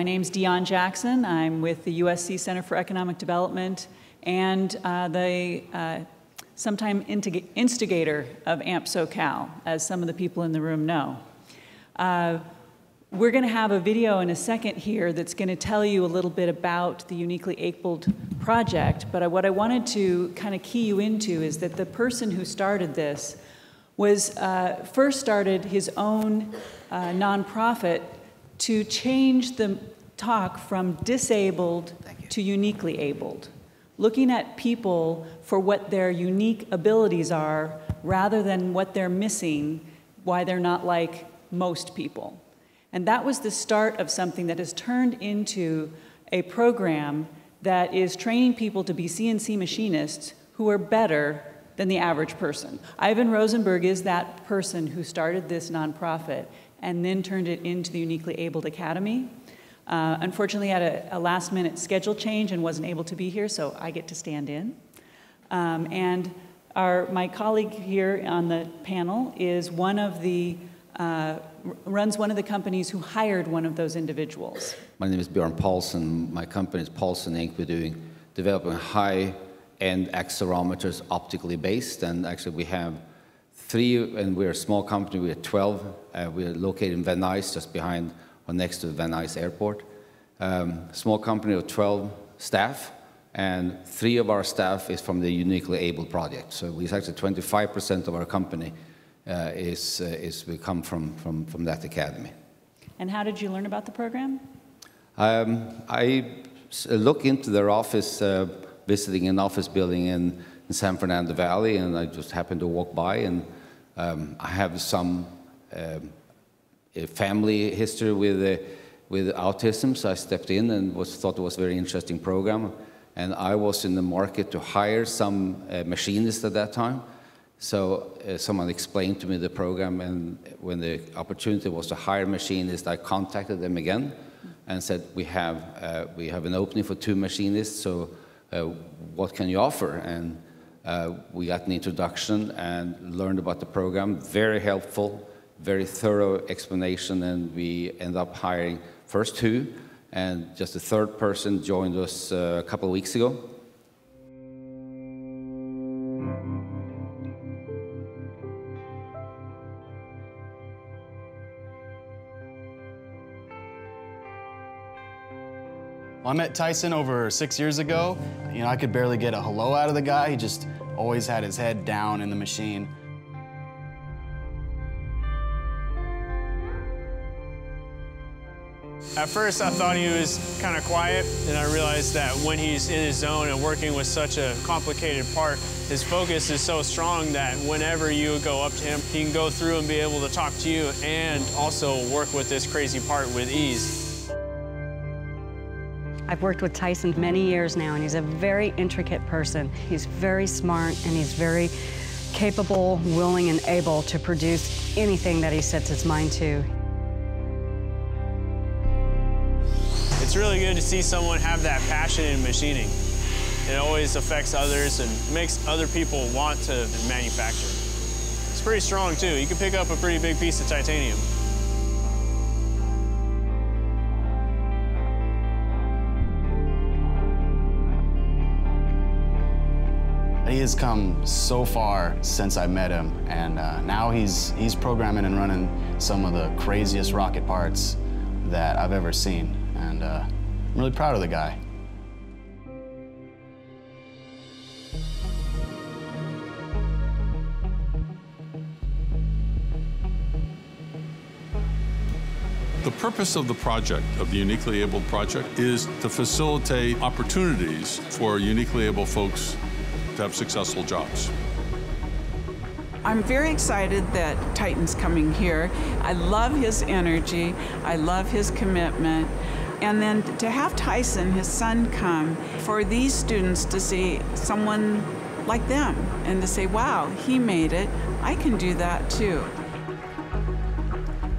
My name's Dion Jackson. I'm with the USC Center for Economic Development and the sometime instigator of AMP SoCal, as some of the people in the room know. We're going to have a video in a second here that's going to tell you a little bit about the Uniquely Abled project, but what I wanted to kind of key you into is that the person who started this was first started his own nonprofit to change the talk from disabled to uniquely abled, looking at people for what their unique abilities are rather than what they're missing, why they're not like most people. And that was the start of something that has turned into a program that is training people to be CNC machinists who are better than the average person. Ivan Rosenberg is that person who started this nonprofit and then turned it into the Uniquely Abled Academy. Unfortunately, had a last-minute schedule change and wasn't able to be here, so I get to stand in. And my colleague here on the panel is one of the runs one of the companies who hired one of those individuals. My name is Björn Paulsson. My company is Paulsson Inc. We're developing high-end accelerometers, optically based, and actually we have 3, and we're a small company. We are 12. We're located in Van Nuys, just behind or next to Van Nuys Airport. Small company of 12 staff, and 3 of our staff is from the Uniquely Abled project. So we actually 25% of our company we come from that academy. And how did you learn about the program? I looked into their office, visiting an office building in San Fernando Valley, and I just happened to walk by, and I have some family history with autism, so I stepped in and thought it was a very interesting program. And I was in the market to hire some machinists at that time. So someone explained to me the program, and when the opportunity was to hire machinists, I contacted them again and said, we have an opening for 2 machinists, so what can you offer? And we got an introduction and learned about the program. Very helpful, very thorough explanation, and we ended up hiring first 2, and just a 3rd person joined us a couple of weeks ago. I met Tyson over 6 years ago. You know, I could barely get a hello out of the guy. He just always had his head down in the machine. At first, I thought he was kind of quiet, and I realized that when he's in his zone and working with such a complicated part, his focus is so strong that whenever you go up to him, he can go through and be able to talk to you and also work with this crazy part with ease. I've worked with Tyson many years now, and he's a very intricate person. He's very smart, and he's very capable, willing, and able to produce anything that he sets his mind to. It's really good to see someone have that passion in machining. It always affects others and makes other people want to manufacture. It's pretty strong, too. You can pick up a pretty big piece of titanium. He has come so far since I met him, and now he's programming and running some of the craziest rocket parts that I've ever seen, and I'm really proud of the guy. The purpose of the project, of the Uniquely Abled project, is to facilitate opportunities for uniquely able folks to have successful jobs. I'm very excited that Titan's coming here. I love his energy. I love his commitment. And then to have Tyson, his son, come, for these students to see someone like them and to say, wow, he made it. I can do that too.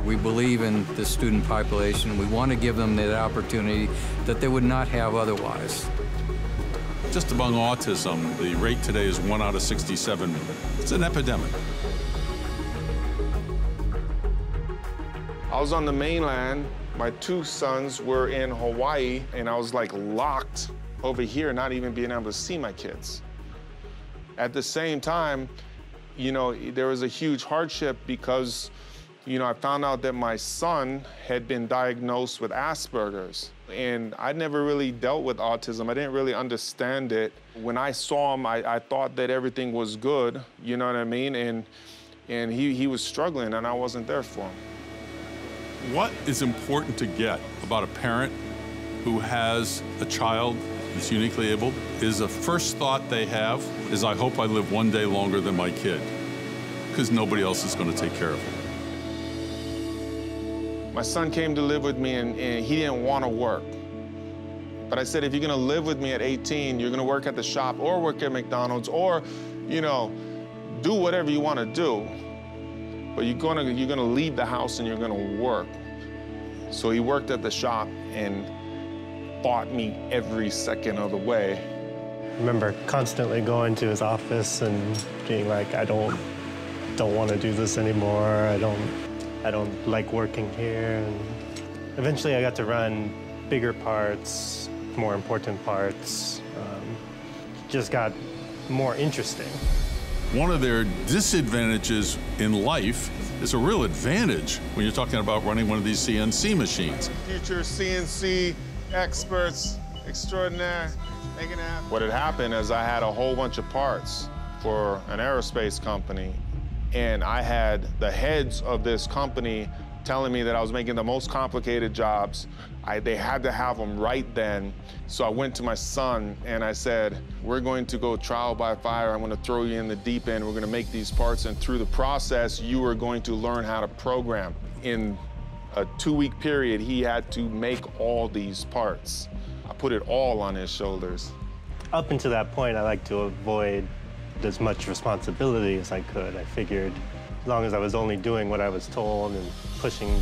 We believe in the student population. We want to give them that opportunity that they would not have otherwise. Just among autism, the rate today is 1 out of 67. It's an epidemic. I was on the mainland My two sons were in Hawaii, and I was like locked over here, not even being able to see my kids. At the same time, you know, there was a huge hardship because, you know, I found out that my son had been diagnosed with Asperger's. And I never really dealt with autism. I didn't really understand it. When I saw him, I thought that everything was good, you know what I mean? And he was struggling, and I wasn't there for him. What is important to get about a parent who has a child that's uniquely able is the first thought they have is, I hope I live one day longer than my kid, because nobody else is going to take care of him. My son came to live with me, and he didn't want to work. But I said, if you're going to live with me at 18, you're going to work at the shop or work at McDonald's or, you know, do whatever you want to do. But you're going to leave the house and you're going to work. So he worked at the shop and fought me every second of the way. I remember constantly going to his office and being like, I don't want to do this anymore. I don't like working here. And eventually I got to run bigger parts, more important parts. Just got more interesting. One of their disadvantages in life is a real advantage when you're talking about running one of these CNC machines. Future CNC experts extraordinaire, making it happen. What had happened is I had a whole bunch of parts for an aerospace company, and I had the heads of this company telling me that I was making the most complicated jobs. They had to have them right then. So I went to my son and I said, we're going to go trial by fire. I'm going to throw you in the deep end. We're going to make these parts, and through the process, you are going to learn how to program. In a 2-week period, he had to make all these parts. I put it all on his shoulders. Up until that point, I like to avoid as much responsibility as I could. I figured as long as I was only doing what I was told and pushing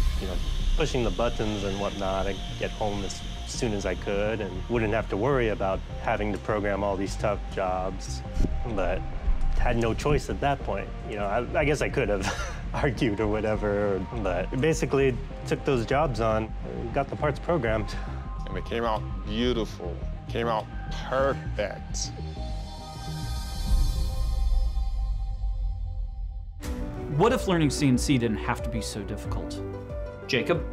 the buttons and whatnot, I'd get home as soon as I could and wouldn't have to worry about having to program all these tough jobs. But had no choice at that point. You know, I guess I could have argued or whatever, but basically took those jobs on, got the parts programmed. And it came out beautiful, came out perfect. What if learning CNC didn't have to be so difficult? Jacob?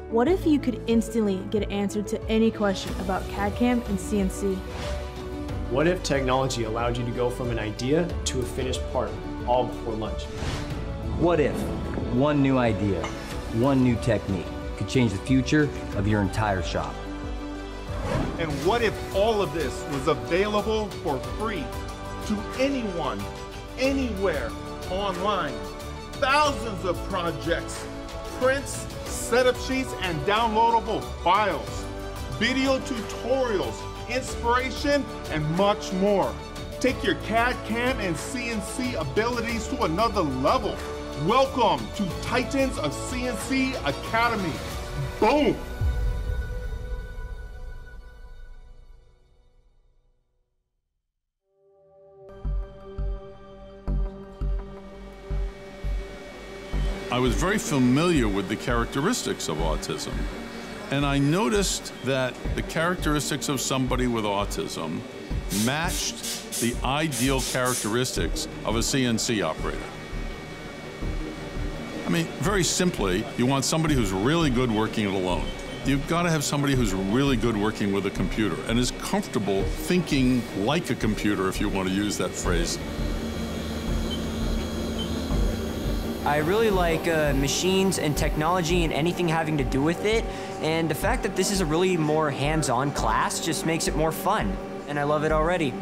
What if you could instantly get an answer to any question about CAD/CAM and CNC? What if technology allowed you to go from an idea to a finished part, all before lunch? What if one new idea, one new technique could change the future of your entire shop? And what if all of this was available for free to anyone, anywhere, online? Thousands of projects, prints, setup sheets, and downloadable files, video tutorials, inspiration, and much more. Take your CAD, CAM, and CNC abilities to another level. Welcome to Titans of CNC Academy. Boom! I was very familiar with the characteristics of autism, and I noticed that the characteristics of somebody with autism matched the ideal characteristics of a CNC operator. I mean, very simply, you want somebody who's really good working it alone. You've got to have somebody who's really good working with a computer and is comfortable thinking like a computer, if you want to use that phrase. I really like machines and technology and anything having to do with it. And the fact that this is a really more hands-on class just makes it more fun. And I love it already.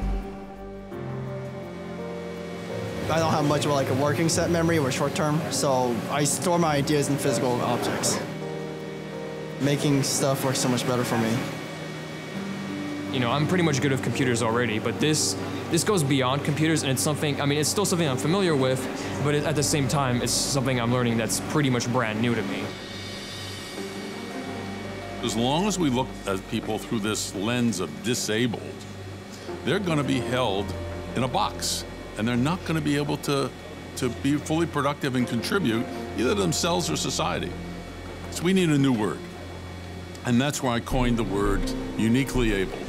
I don't have much of like a working set memory or short term, so I store my ideas in physical objects. Making stuff works so much better for me. You know, I'm pretty much good with computers already, but this goes beyond computers, and it's something, I mean, it's still something I'm familiar with, but at the same time, it's something I'm learning that's pretty much brand new to me. As long as we look at people through this lens of disabled, they're going to be held in a box, and they're not going to be able to be fully productive and contribute either themselves or society. So we need a new word. And that's where I coined the word uniquely abled.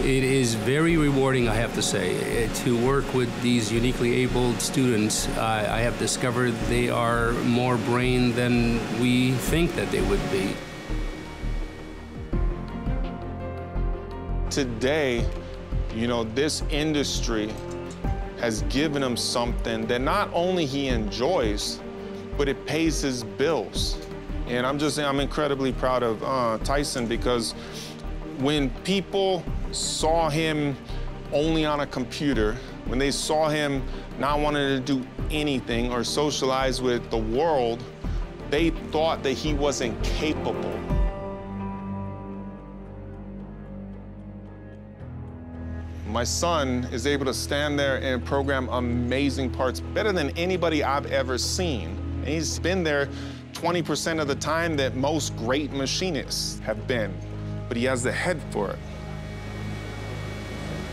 It is very rewarding, I have to say, to work with these uniquely abled students. I have discovered they are more brain than we think that they would be. Today, you know, this industry has given him something that not only he enjoys, but it pays his bills. And I'm incredibly proud of Tyson, because when people saw him only on a computer, when they saw him not wanting to do anything or socialize with the world, they thought that he wasn't capable. My son is able to stand there and program amazing parts, better than anybody I've ever seen. And he's been there 20% of the time that most great machinists have been, but he has the head for it.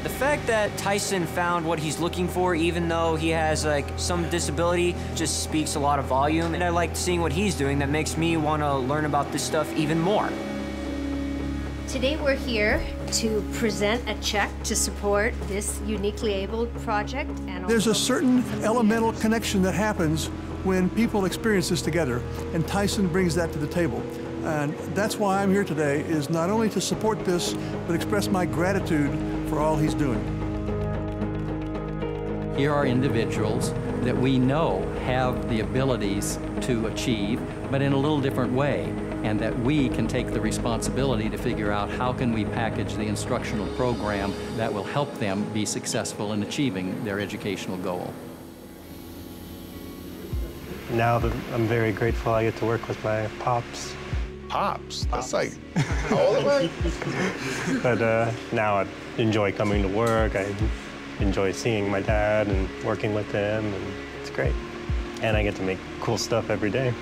The fact that Tyson found what he's looking for, even though he has like some disability, just speaks a lot of volume. And I like seeing what he's doing. That makes me want to learn about this stuff even more. Today we're here to present a check to support this uniquely abled project. And there's a certain elemental connection that happens when people experience this together, and Tyson brings that to the table. And that's why I'm here today, is not only to support this, but express my gratitude for all he's doing. Here are individuals that we know have the abilities to achieve, but in a little different way, and that we can take the responsibility to figure out how can we package the instructional program that will help them be successful in achieving their educational goal. Now that I'm very grateful I get to work with my pops. Pops? That's like, how old am I? But now I enjoy coming to work. I enjoy seeing my dad and working with him, and it's great. And I get to make cool stuff every day.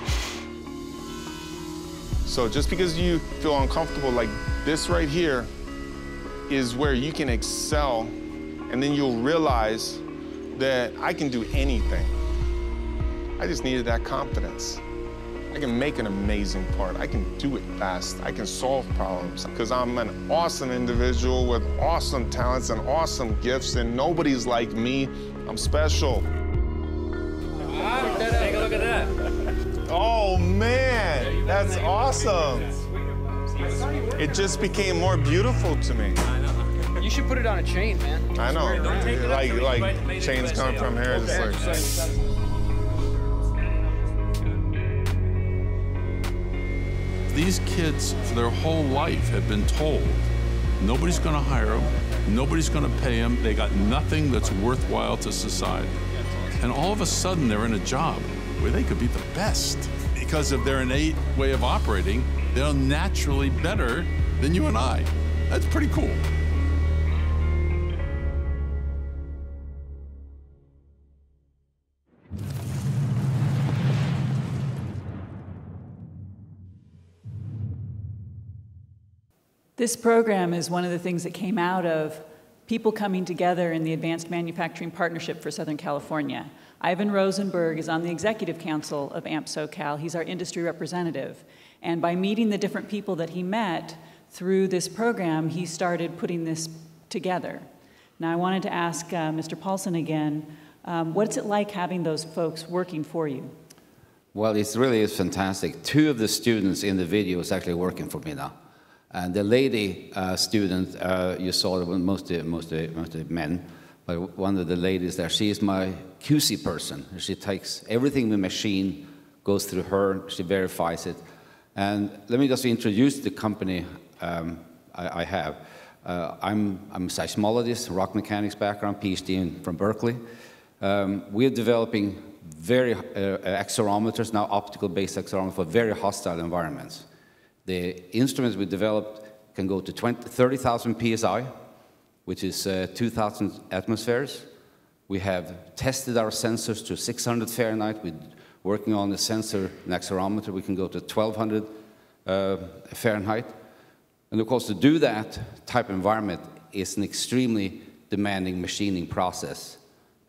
So just because you feel uncomfortable, like this right here is where you can excel, and then you'll realize that I can do anything. I just needed that confidence. I can make an amazing part. I can do it fast. I can solve problems because I'm an awesome individual with awesome talents and awesome gifts, and nobody's like me. I'm special. Take a look at that. Oh, man, that's awesome. It just became more beautiful to me. You should put it on a chain, man. I know. Like chains coming from here, just like. These kids, for their whole life, have been told nobody's going to hire them, nobody's going to pay them, they got nothing that's worthwhile to society. And all of a sudden, they're in a job where they could be the best. Because of their innate way of operating, they're naturally better than you and I. That's pretty cool. This program is one of the things that came out of people coming together in the Advanced Manufacturing Partnership for Southern California. Ivan Rosenberg is on the Executive Council of AMP SoCal. He's our industry representative. And by meeting the different people that he met through this program, he started putting this together. Now I wanted to ask Mr. Paulsson again, what's it like having those folks working for you? Well, it really is fantastic. 2 of the students in the video is actually working for me now. And the lady student, you saw mostly men, but one of the ladies there, she is my QC person. She takes everything we machine, goes through her, she verifies it. And let me just introduce the company I have. I'm a seismologist, rock mechanics background, Ph.D. from Berkeley. We're developing very accelerometers, now optical-based accelerometers for very hostile environments. The instruments we developed can go to 30,000 psi, which is 2,000 atmospheres. We have tested our sensors to 600 Fahrenheit. We're working on the sensor and accelerometer. We can go to 1,200 Fahrenheit. And of course, to do that type of environment is an extremely demanding machining process.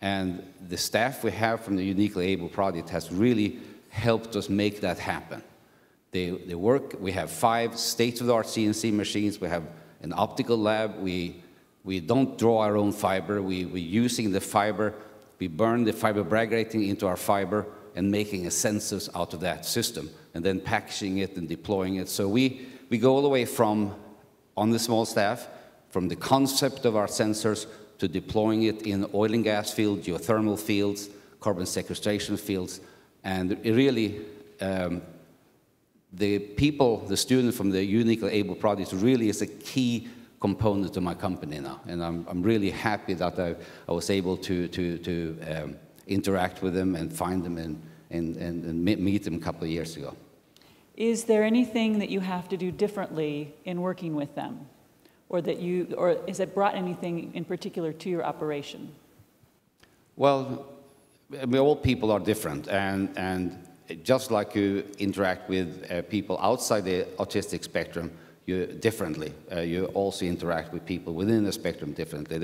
And the staff we have from the Uniquely Able project has really helped us make that happen. They work, we have 5 state-of-the-art CNC machines, we have an optical lab, we don't draw our own fiber, we're using the fiber, we burn the fiber brag grating into our fiber and making a sensors out of that system, and then packaging it and deploying it. So we go all the way from, on the small staff, from the concept of our sensors to deploying it in oil and gas fields, geothermal fields, carbon sequestration fields, and it really, the people, the students from the Uniquely Able project really is a key component of my company now, and I'm really happy that I was able to interact with them and find them and meet them a couple of years ago. Is there anything that you have to do differently in working with them? Or has it brought anything in particular to your operation? Well, I mean, all people are different, and just like you interact with people outside the autistic spectrum differently, you also interact with people within the spectrum differently.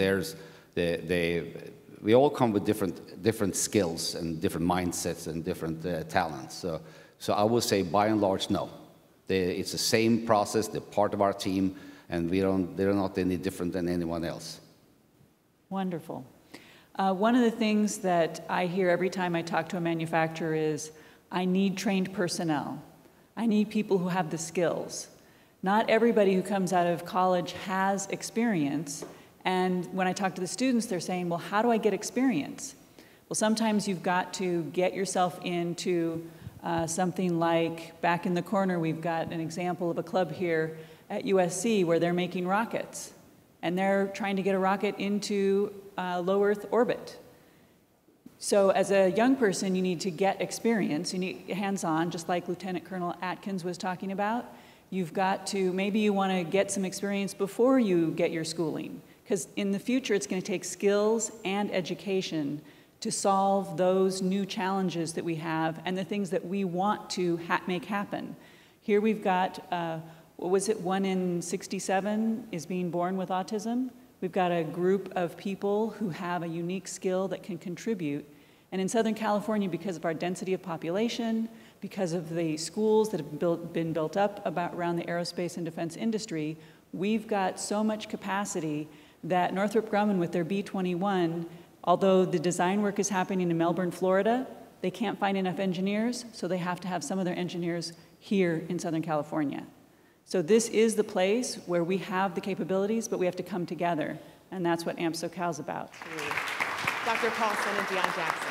We all come with different skills and different mindsets and different talents. So I would say, by and large, no. It's the same process. They're part of our team, and they're not any different than anyone else. Wonderful. One of the things that I hear every time I talk to a manufacturer is, I need trained personnel. I need people who have the skills. Not everybody who comes out of college has experience, and when I talk to the students, they're saying, well, how do I get experience? Well, sometimes you've got to get yourself into something like, back in the corner, we've got an example of a club here at USC where they're making rockets, and they're trying to get a rocket into low Earth orbit. So as a young person, you need to get experience. You need hands-on, just like Lieutenant Colonel Atkins was talking about. You've got to, maybe you want to get some experience before you get your schooling, because in the future, it's going to take skills and education to solve those new challenges that we have and the things that we want to make happen. Here we've got, what was it, 1 in 67 is being born with autism. We've got a group of people who have a unique skill that can contribute. And in Southern California, because of our density of population, because of the schools that have been built up around the aerospace and defense industry, we've got so much capacity that Northrop Grumman with their B-21, although the design work is happening in Melbourne, Florida, they can't find enough engineers, so they have to have some of their engineers here in Southern California. So this is the place where we have the capabilities, but we have to come together, and that's what AMP SoCal is about. Dr. Paulsson and Dion Jackson.